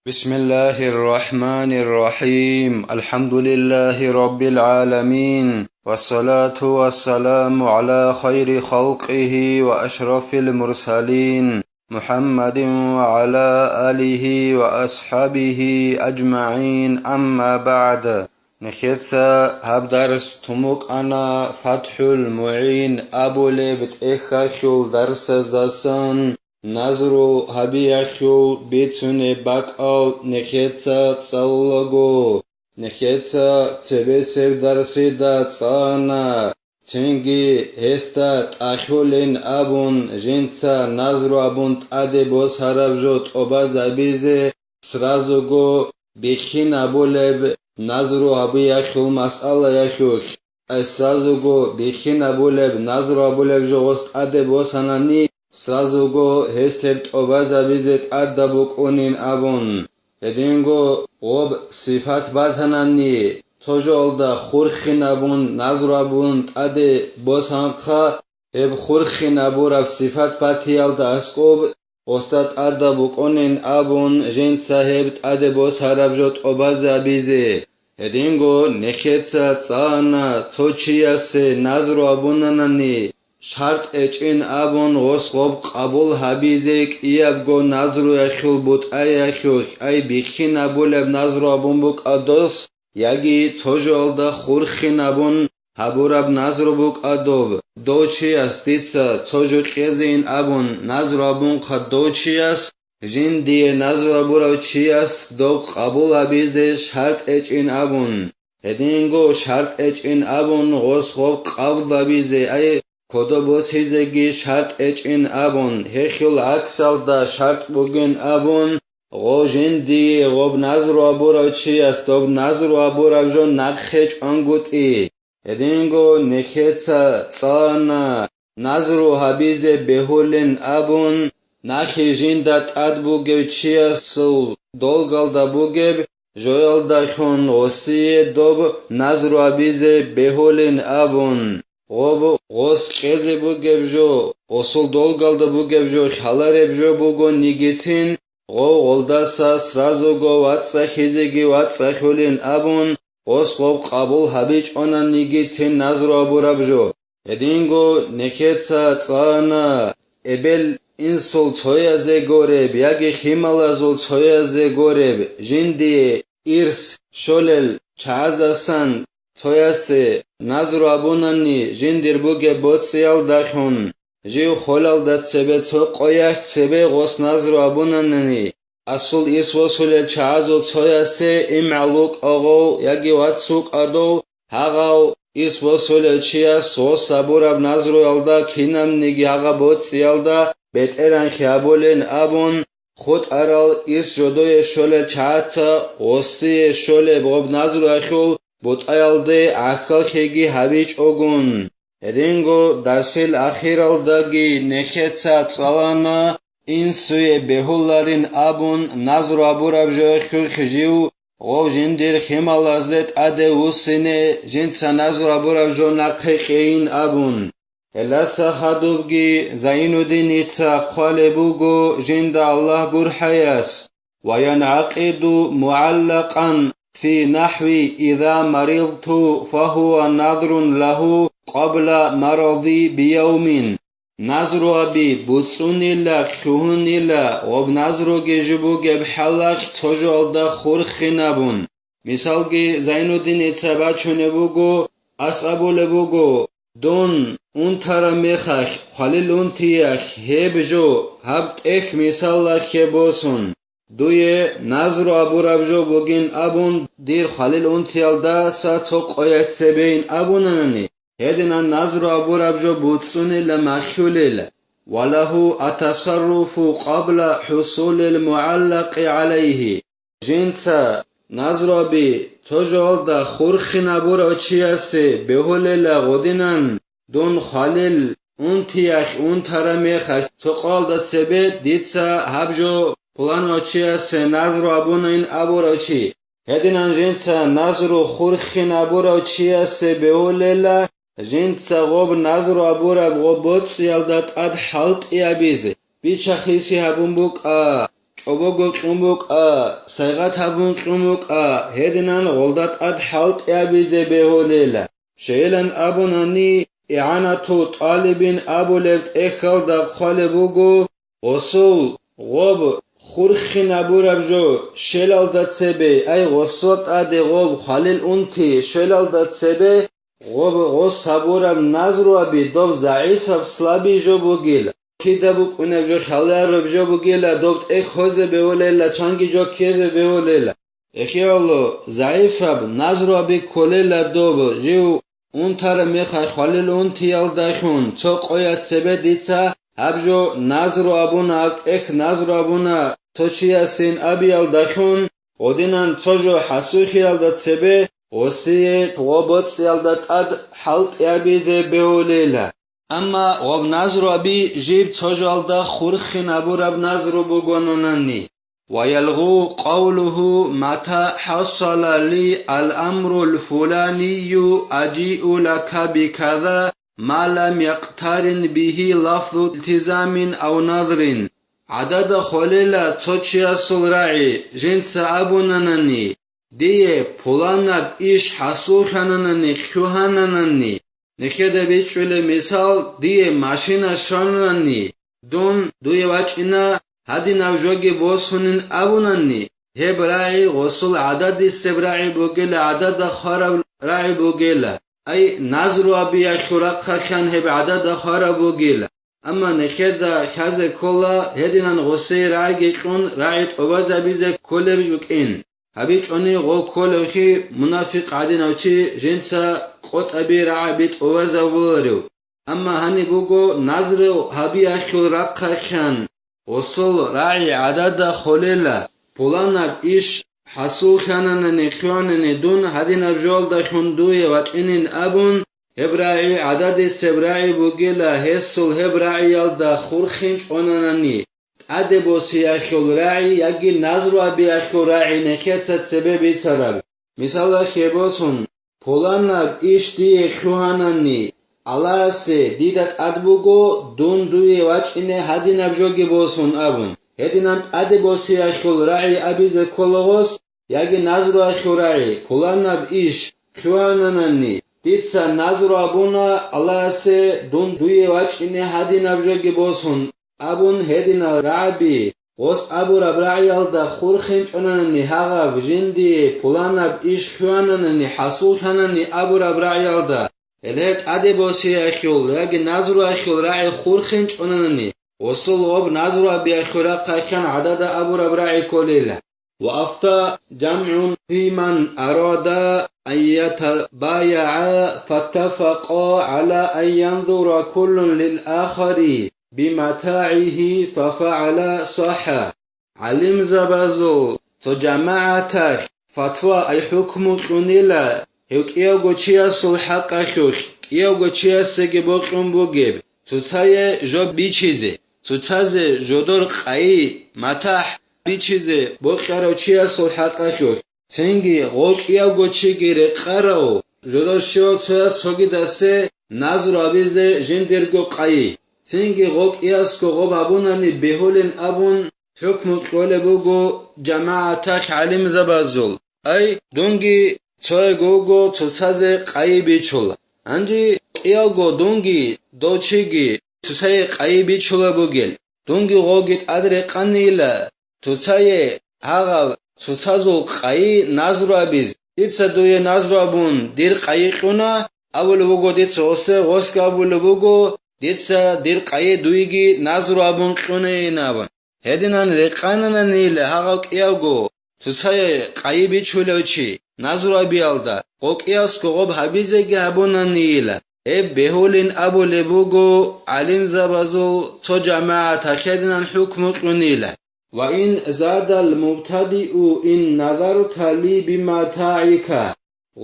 بسم الله الرحمن الرحيم. الحمد لله رب العالمين، والصلاة والسلام على خير خلقه وأشرف المرسلين محمد وعلى آله وأصحابه أجمعين. أما بعد، نخيتسا هبدرس تموك أنا فتح المعين أبو لبت إخاشو درس زسن نظرو هبيخو بيتسوني باكاو نخيتسا تصولغو نخيتسا تبسيب درسي دا تصانا تنجي هستا تأخولين أبون جنسا نظرو أبون تأدي بوس هربجوت أبا زبيزي سرازوغو بيخين أبو لب نظرو هبيخو مسألة يخوش سرازوغو بيخين أبو لب نظرو أبو لب جوغست أدي بوس هناني سرازوغو هسبت أبازا بيزت أدبوك أونين أبون يدينغو غوب صفات بادهناني توجول دا خورخين أبون نظر أبون تأدي بوسانخا هب خورخين أبورا صفات باتيال دا أسكوب أستاد أدبوك أونين أبون جين صاحبت أدي بوس هربجوت أبازا بيزي يدينغو نخيتسا تسانا توچياسي نظر أبوناناني شرط اچين ابون غسخوب قبول حبيزك يابغو نظرو يخل بوت ايخوش اي بيخين ابولب نظرو ابون بوك ادوس ياگي توجول دا خورخين ابون حبورب نظرو بوك ادوب دوچي استيتسا توجو قيزين ابون نظرو ابون قد دوچي است جين دي نظرو ابورو چي است دو قبول حبيزه شرط اچين ابون هدينگو شرط اچين ابون غسخوب قبول حبيزه اي كودوبوس هيزگي شرط اچين ابون هخيل اكسل دا شرط بوگن ابون غوجين دي غوب نظرو ابورو چي است دوب نظرو ابورو جو نخچ انگوت اي ادينگو نخيتسا صانا نظرو حبيزه بهولن ابون نخي جين دا تاد بوگو چي استل دولگل دا بوگب جويل دا خون غسي دوب نظرو حبيزه بهولن ابون غوب غوس قيزي بوگبجو غسل دولگالدا بوگبجو خالاربجو بوگو نيگيتين غو غولداسا سرازوگو واتسا خيزيگي واتسا خولين ابون غوس غوب قبول حبيج اونا نيگيتين نظرو ابورابجو ادينگو نخيتسا تصانا ابل انسول تويازي گورب ياگي خيمالازول تويازي گورب جندي إرس شولل چازاسان توياسي نظرو ابوناني جندير بوگه بوتسيال داخون جيو خولال دا تسبه تو قوياك تسبه غوص نظرو ابوناني اصول إرس وصولل چازو توياسي امعلوك اغو ياگي واتسوك ادو هاغاو إرس وصولل چياس غوص ابوراب نظرو يالدا كينام نيگي هاغا بوتسيال دا بيت اران خيابولين ابون خود ارال إرس جدوه شولل چاعتا غوصي شولل بغب نظرو اخول بوت ayalde akal khegi habic ogun ringo darsil akhiral dagi nekhetsa tsalana insuye behullarin abun nazru aburab jokhul khijiu gov jindir khimalazet ade usine jinsa nazru aburab jo naqein abun elasa hadubgi zainuddin itsa khalebugo jinda allah gur hayas wa yanaqidu muallaqan في نحو إذا مرضت فهو نظر له قبل مرضي بيوم نظر أبي بوتسون إلا خون إلا وبنظر جيجبو جبحلق تجعل دا خورخنابون مثال جي زين الدين اتسابات شنبوغو أصابو لبوغو دون انتر مخخ خليل انتيخ هبجو هبت اخ مثال لك بوسون دوی نظرو ابورابجو بوگین ابون دیر خلیل اونتیال دا ساتو قویت سبین ابونننی هدنا نظرو ابورابجو بوتسونی لمخیولیل وله التصرف قبل حصول المعلق عليه جنسا نظرو بی توجول دا خورخین ابورا چیاسی بهولیل غدینن دون خلیل اونتیاخ اونترمیخ تقال دا سبید دیتسا هبجو Плано чиасе назру абунаин абурачи. Хединан жинца назру хурхин абурачиасе беолела жинца гоб назру абураб гобоц ялдат ад халт иабизе. Бичахиси хабумбук ჭობოგო ყუმუკა საიღათაბუნ ყუმუკა ჰედნან ღოლდათ ad ჰალტ აბიზე ბეჰოლელა შეელან აბონანი اعانتو طالبین ابولفت اخل دا خالبوگو غسل غب خورخی نبورب جو شلال دا تسبه ای غسلت اده غب خالیل اونتی شلال دا تسبه غب غس سبورب نظرو ابی دوب ضعیف اب سلابی جو بوگیل کی دبوک اونب جو خالیل رب جو بوگیل دوبت اخ خوزه بیولیل چانگی جو کیزه بیولیل اخی الله ضعیف اب نظرو ابی کولیل دوب جو اون تر میخوای خالیل اون تیال داشون تو قویت سبه دیتا ابجو نظر ابونا اک نظر ابونا تو چی هستین ابیال داشون ودینن تو جو حسوخی الدت سبه وسیه غابت سیالدت اد حلق ابیزه بیولیله اما غاب نظر ابی جیب تو جو الدا خورخی نبور اب نظر بگونننی ويلغو قوله متى حصل لي الأمر الفلاني أجيء لك بكذا ما لم يقترن به لفظ التزام أو نظر عدد خليلة توشي السلرعي جنس أبوننني دي پولانب إيش حصول خاننني خيوهاننني نخيده بيشول مثال دي ماشينة شاننني دون دوي واجئنا هادي نوجوگي بوسونين ابونني هب راعي غسل عدد السبراعي بوگيل عدد خارب راعي بوگيل اي نظر ابي خرق خان هب عدد خارب بوگيل اما نخدا خاز كولا هدينن غسي راعي كون راعي اوباز ابيز كولر يقين هبيچ اوني غو كولخي منافق عدينوچي جنسا قط ابي راعي بيت اوباز ولرو اما هني بوگو نظر هبي خرق خان غسل راعي عدد خليلة پولانب إيش حصول خاننن خيانن دون هدين بجول دخون دوية وچنين أبون هبراعي عدد سبراعي بوگيلا هسل هبراعي يلدا خورخينش اوننني عده بوسي اخيول راعي يگي نظر ابي اخيول راعي نكيتت سبب سبب مثال خيبوسون پولانب إيش دي خيانني Аласе дидат адбуго дун дуи вачине хадинаб жоги босун абун хединант аде боси ахул раи абизе кологос яги назру ахул раи пуланаб иш хюананани дитса назру абуна аласе дун дуи вачине хадинаб жоги босун абун хедина раби ос абу рабраи алда хурхинч онанани хагаб жинди пуланаб иш хюананани хасул ханани абу рабраи алда الهت عده باشی اخیول اگه نظر اخیول راعی خورخنچ اوننی وصل غب نظر ابي اخیول قاکن عدد ابو ربراعی کلیله و افتا جمع في من اراد ان يتبايع فاتفقا على ان ينظر كل للآخر بمتاعه ففعل صح علم زبازل تو جماعتك فتوى اي حكم قنيله هيو گوچيا سلحق اخوخ كيو گوچيا سگه بقم بوگب توتايه جو بيچيزه توتازه جودور قاي متاح بيچيزه بقرو چيا سلحق اخوخ تنگي غوكيا گوچي گيره قرو جودور شو تويا سوگي دسته نظر آبيزه جندرگو قاي تنگي غوكيا سكو غب ابوناني بهولن ابون حكم قول بوگو جماعتك علم زبازول اي دونگي چای گوگو چوسازه قایی بیچولا انجی قیاگو دونگی دوچیگی چوسای قایی بیچولا بوگل دونگی غوگیت ادره قنیلا چوسای هاگا چوسازو قایی نظر آبیز دیتسا دوی نظر آبون دیر قایی قونا اول بوگو دیتسا غسته غسک اول بوگو دیتسا دیر قایی دویگی نظر آبون قونه نابن هدینان رقاننا نیله هاگا قیاگو چوسای قایی بیچولا چی نظر بیالدا قوقیاس کوغب حبیزگی ابونانیلا بهولین ابو لبوگو علم زبازو تو جماعت خدنان حکم قنیلا و این زاد المبتدئ این نظرت لی بمتاعک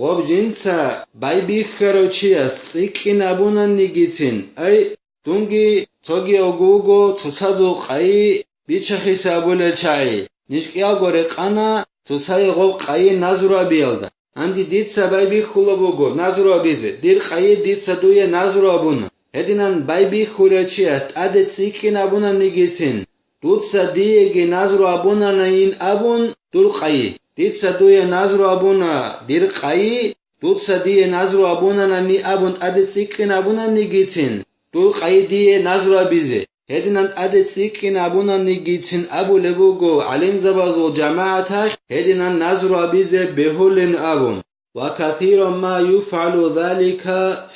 غب جنسا بای بیخروچیاس سیکین ابونانیگیتین ای دونگی توگی اوگوگو تصدو قایی بیچخی سابول چای نشکیا گوره قانا توسای غوب قایی نظر بیالدا اندی دید سبای بی خولا بگو نظر بیزه دیر قایی دید سدوی نظر بونه هدینان بای بی خولا چی است عدد سیکی نبونه نگیسین Dutsa diegi nazru abuna na in abun dul qayi. Ditsa duye nazru abuna dir qayi. Dutsa diye nazru abuna na ni abun adi tsikin abuna ni gitsin. Dul qayi diye nazru abize. Hedinan adi tsikin abuna ni gitsin abu lebugo alim zabazo jamaatash. Hedinan nazru abize behulin abun. وكثيرا ما يفعل ذلك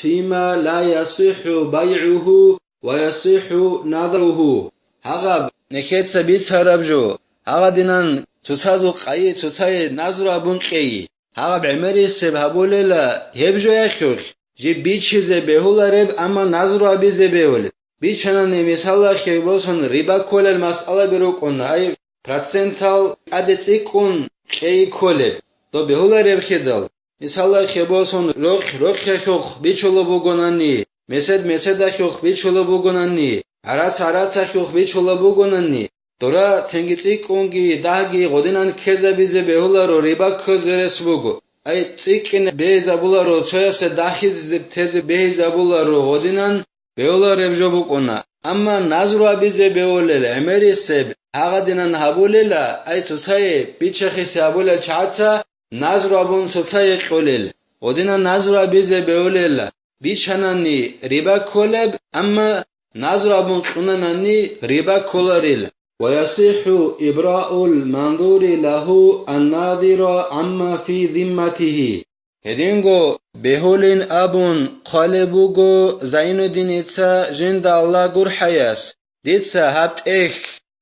فيما لا يصح بيعه ويصح نظره. هغب نكت سبيت هربجو هغدينان تسازو قاي تساي نظر ابون قي هغب عمري سبهبوللا هبجو يخوخ جي بيچز بهولرب اما نظر ابيز بهول بيچنان مثالا خيبوسن ريبا كول المساله بروقون اي процентал адецикун قي كول تو بهولرب خدال مثالا خيبوسن روخ خخ بيچولو بوگوناني месед خخ بيچولو بوگوناني Арац ахюх бичола бугонанни. Дора ценгицикунги дахги годинан кезабизе бехуларо рибак козерес бугу. Ай цикин безабуларо чоясе дахиз тезе безабуларо годинан бехуларебжо букуна. Амма назру абизе беолел эмерисеб агадинан хабулела ай цусае бичахисе абулел чаца назру абун цусае қулел. Годинан назру абизе беолела бичананни рибак колеб амма نظر ابن قننني ربا كولاريل ويصح إبراء المنظور له الناظر عما في ذمته. هدينغو بهولين ابن قالبوغو زين الدينيتسا جند الله غور حياس ديتسا هات اخ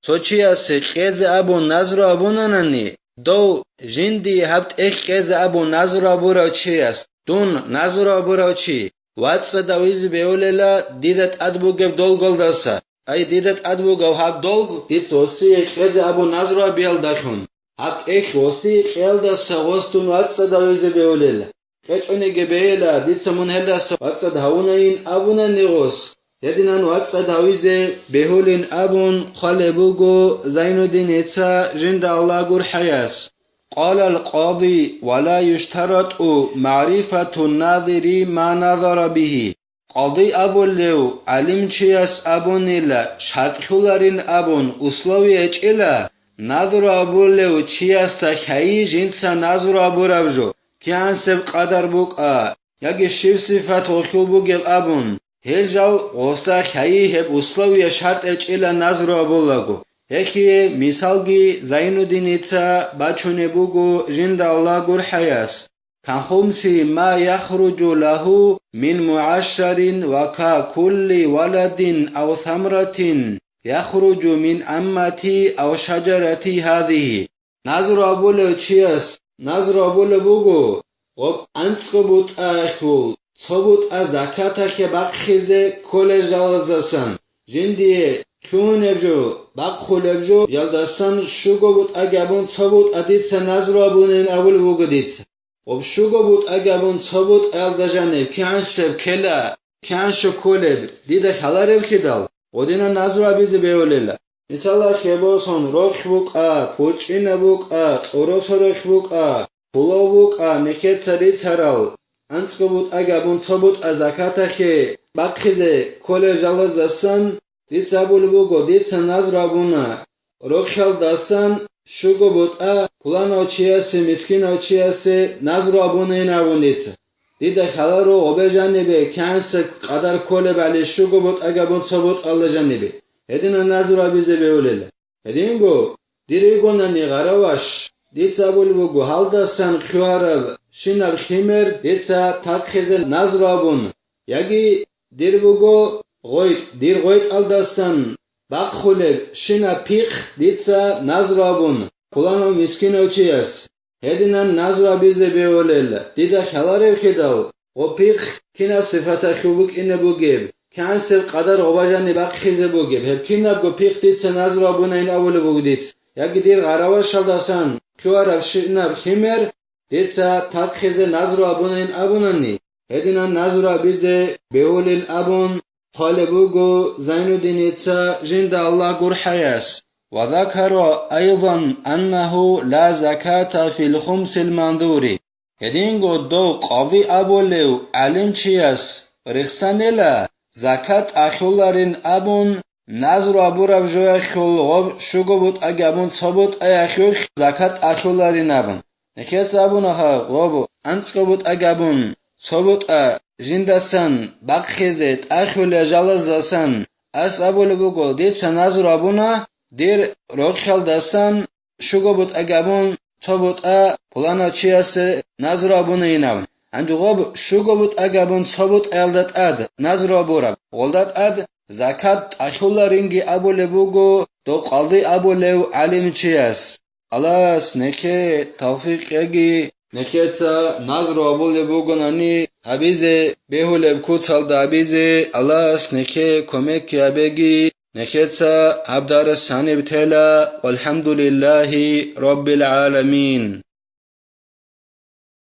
سوچياس قيز ابو نظر ابوننني دو جندي هات اخ قيز ابو نظر ابوراچياس دون نظر ابوراچي واتسا داويز بيوليلا ديدت ادبوغب دولغولداسا اي ديدت ادبوغو هاب دولغ ديتس اوسي قيز ابو نظر بيل داخون هات اخ اوسي قيلداسا غوستون واتسا داويز بيوليلا قيچوني گبيلا ديتسا منهلداسا واتسا داونين ابونا نيغوس يدينان واتسا داويز بيولين ابون خالبوغو زين الدين اتسا جند الله غور حياس. قال القاضي ولا يشترط معرفة الناظر ما نظر به. قاضي أبو الليو علم چياس أبون إلا شرطلارين أبون أسلوي إلا نظر أبو الليو چياس تخيي جنسا نظر أبو ربجو كيان سب قدر بوك يجي شيف صفات وخيل بوغيب أبون هل غوستا خيي هب أسلوي شرط إلا نظر أبو لغو هكي مثالگي زين الدين اتسا باچونه بوگو جند الله غور حياس كان خمسي ما يخرج له من معشر وكا كل ولد أو ثمرة يخرج من أمتي أو شجرتي هذه. نظر أبول چياس نظر أبول بوگو غب انسقبوت اخول صبوت زكاة كبخيزه كل جالزسن جندي كونبجو باقخولبجو يلدستان شوگو بود اگابون صبوت ادیتس نظر ابونین اول بوگدیتس وب شوگو بود اگابون صبوت الدجانب کانشب کلا کانشو کولب دیده خلارب کدال ودینا نظر ابیز بیولیلا مثلا خباسون روخ بوک پوچین بوک اوروس روخ بوک پولو بوک نکت سری سرال انسکو بود اگابون صبوت ازاکاتا که باقخیزه کول جالزستان دیت ابول بوگو دیت نظر ابونا روخال دستان شوگو بود پولان اوچیاسی مسکین اوچیاسی نظر ابونا این ابون دیت دیده خلارو اوبه جانبه کنس قدر کوله بله شوگو بود اگه بود صبوت الله جانبه هدین نظر ابیزه بیولیله هدین گو دیریگو نانی غرواش دیت ابول بوگو حال دستان خوارب شینب خیمر دیت تاکخیز نظر ابون یکی دیر بوگو غويت دير غويت الدستان باقخولب شنا بيخ ديتسا نظرابون قلانو مسكين اوچياس هدينان نظرا بيزه بيولل ديدا خلارب خدال و بيخ كنا صفتا خوبك إنه بوگيب كان سب قدر غباجاني باقخيزه بوگيب هب كنا بگو بيخ ديتسا نظرابون این اول بوگديتس ياگي دير غراواش الدستان خوارب شنا بخيمر ديتسا تاقخيزه نظرابون این ابوناني هدينان نظرا بيزه بيولل ابون طالبوغو زين الدين اتسا جند الله غور حياس. وذكر أيضا أنه لا زكاة في الخمس المنظور. هدينغو دو قاضي أبوليو علم چياس رخصانيلا زكاة أخولارين أبون نظر ابورب جوی خل غب شگو بود اگبون صبوت ایخیوخ زکات اخولاری نبن نکیت زبونه ها غب انسکو بود اگبون صبوت جندسن بقخیزت اخول جلزسن اس ابول بگو دید سن نظر ابونه دیر روخل دستن شگو بود اگبون صبوت پلانا چیاس نظر ابونه اینم انجو غب شگو بود اگبون صبوت الدت نظر ابورب غلدت زکات اخولارینگی ابول بگو دو قلدی ابولو علم چیاس alas neke tawfiq yagi neketa nazro abule bugunani habize behule kutsal da habize alas neke komek yabegi neketa habdar sani bitela walhamdulillahi rabbil alamin